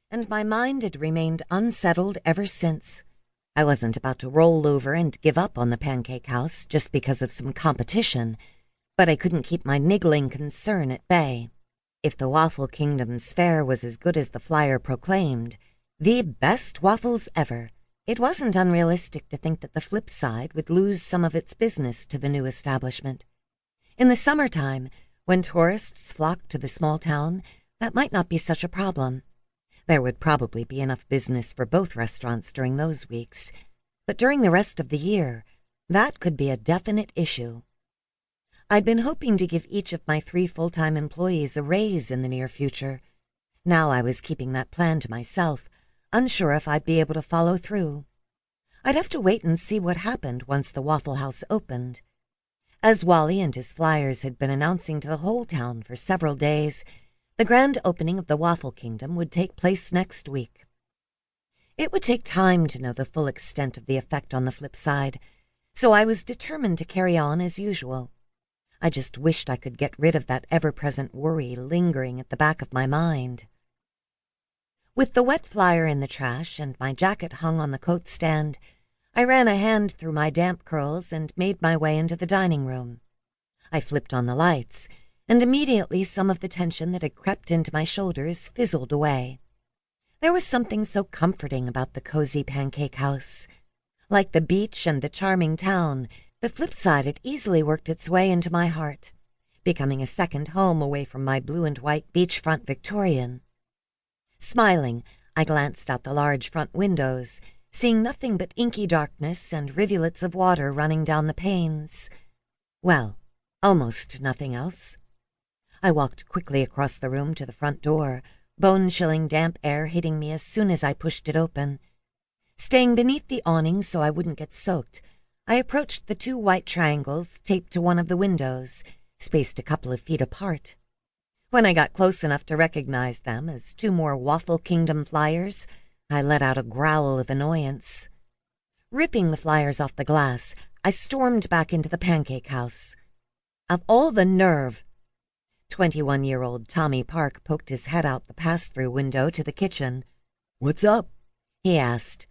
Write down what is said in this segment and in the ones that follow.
and my mind had remained unsettled ever since. I wasn't about to roll over and give up on the Pancake House just because of some competition, but I couldn't keep my niggling concern at bay. If the Waffle Kingdom's fare was as good as the flyer proclaimed, the best waffles ever, it wasn't unrealistic to think that the flip side would lose some of its business to the new establishment. In the summertime, when tourists flocked to the small town, that might not be such a problem. There would probably be enough business for both restaurants during those weeks, but during the rest of the year, that could be a definite issue. I'd been hoping to give each of my 3 full-time employees a raise in the near future. Now I was keeping that plan to myself, unsure if I'd be able to follow through. I'd have to wait and see what happened once the Waffle House opened. As Wally and his flyers had been announcing to the whole town for several days, the grand opening of the Waffle Kingdom would take place next week. It would take time to know the full extent of the effect on the flip side, so I was determined to carry on as usual. I just wished I could get rid of that ever-present worry lingering at the back of my mind. With the wet flyer in the trash and my jacket hung on the coat stand, I ran a hand through my damp curls and made my way into the dining room. I flipped on the lights, and immediately some of the tension that had crept into my shoulders fizzled away. There was something so comforting about the cozy Pancake House. Like the beach and the charming town, the flip side had easily worked its way into my heart, becoming a second home away from my blue and white beachfront Victorian. Smiling, I glanced out the large front windows, seeing nothing but inky darkness and rivulets of water running down the panes. Well, almost nothing else. I walked quickly across the room to the front door, bone-chilling damp air hitting me as soon as I pushed it open. Staying beneath the awning so I wouldn't get soaked, I approached the 2 white triangles taped to one of the windows, spaced a couple of feet apart. When I got close enough to recognize them as 2 more Waffle Kingdom flyers, I let out a growl of annoyance. Ripping the flyers off the glass, I stormed back into the Pancake House. Of all the nerve! 21-year-old Tommy Park poked his head out the pass-through window to the kitchen. "What's up?" he asked.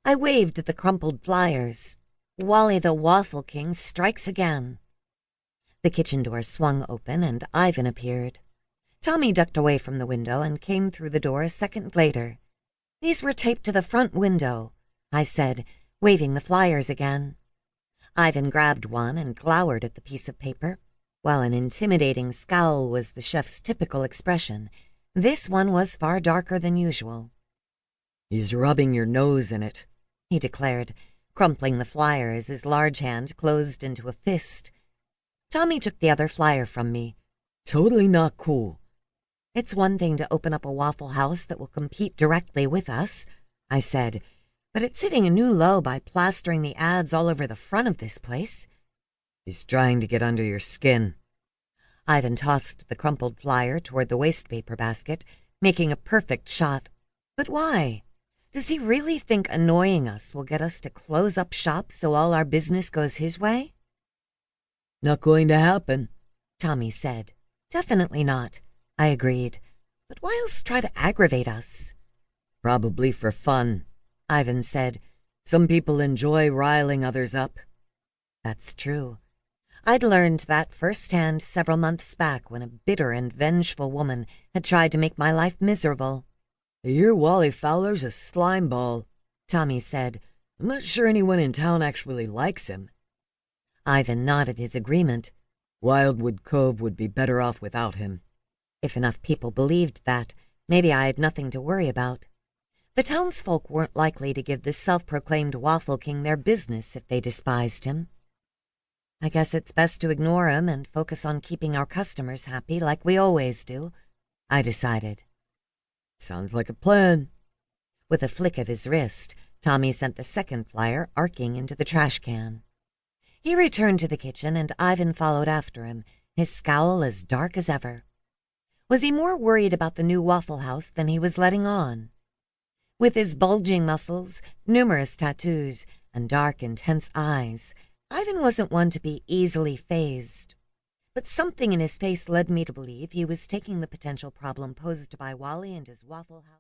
I waved at the crumpled flyers. Wally the Waffle King strikes again. The kitchen door swung open and Ivan appeared. Tommy ducked away from the window and came through the door a second later. "These were taped to the front window," I said, waving the flyers again. Ivan grabbed one and glowered at the piece of paper. While an intimidating scowl was the chef's typical expression, this one was far darker than usual. "He's rubbing your nose in it," he declared, crumpling the flyer as his large hand closed into a fist. Tommy took the other flyer from me. "Totally not cool." "It's one thing to open up a Waffle House that will compete directly with us," I said, "but it's hitting a new low by plastering the ads all over the front of this place." "He's trying to get under your skin." Ivan tossed the crumpled flyer toward the wastepaper basket, making a perfect shot. "But why? Does he really think annoying us will get us to close up shop so all our business goes his way?" "Not going to happen," Tommy said. "Definitely not," I agreed. "But why else try to aggravate us?" "Probably for fun," Ivan said. "Some people enjoy riling others up." That's true. I'd learned that firsthand several months back when a bitter and vengeful woman had tried to make my life miserable. "I hear Wally Fowler's a slime ball," Tommy said. "I'm not sure anyone in town actually likes him." Ivan nodded his agreement. "Wildwood Cove would be better off without him." If enough people believed that, maybe I had nothing to worry about. The townsfolk weren't likely to give the self-proclaimed Waffle King their business if they despised him. I guess it's best to ignore him and focus on keeping our customers happy like we always do, I decided. "Sounds like a plan." With a flick of his wrist, Tommy sent the second flyer arcing into the trash can. He returned to the kitchen and Ivan followed after him, his scowl as dark as ever. Was he more worried about the new Waffle House than he was letting on? With his bulging muscles, numerous tattoos, and dark, intense eyes, Ivan wasn't one to be easily fazed. But something in his face led me to believe he was taking the potential problem posed by Wally and his Waffle House